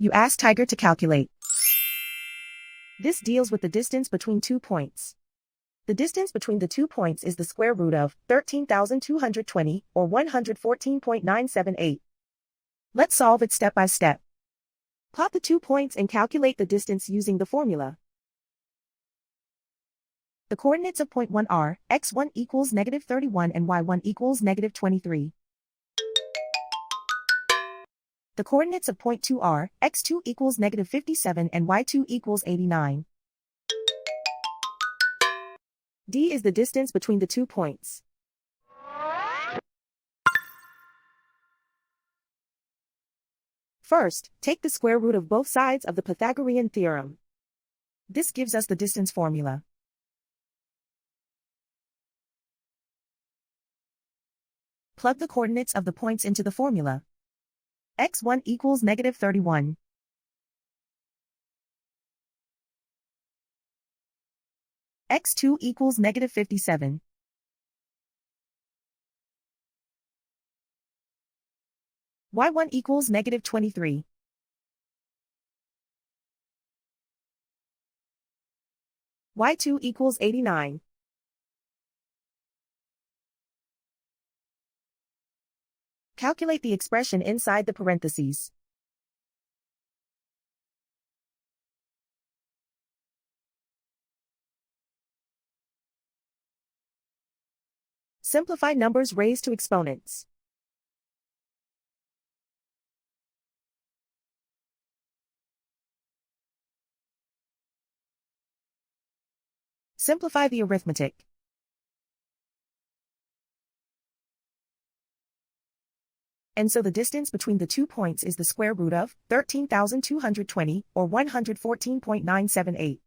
You ask Tiger to calculate. This deals with the distance between 2 points. The distance between the 2 points is the square root of 13,220, or 114.978. Let's solve it step by step. Plot the 2 points and calculate the distance using the formula. The coordinates of point 1 are x1 equals -31 and y1 equals -23. The coordinates of point 2 are x2 equals -57 and y2 equals 89. D is the distance between the 2 points. First, take the square root of both sides of the Pythagorean theorem. This gives us the distance formula. Plug the coordinates of the points into the formula. x1 equals -31. x2 equals -57. y1 equals -23. y2 equals 89. Calculate the expression inside the parentheses. Simplify numbers raised to exponents. Simplify the arithmetic. And so the distance between the 2 points is the square root of 13,220, or 114.978.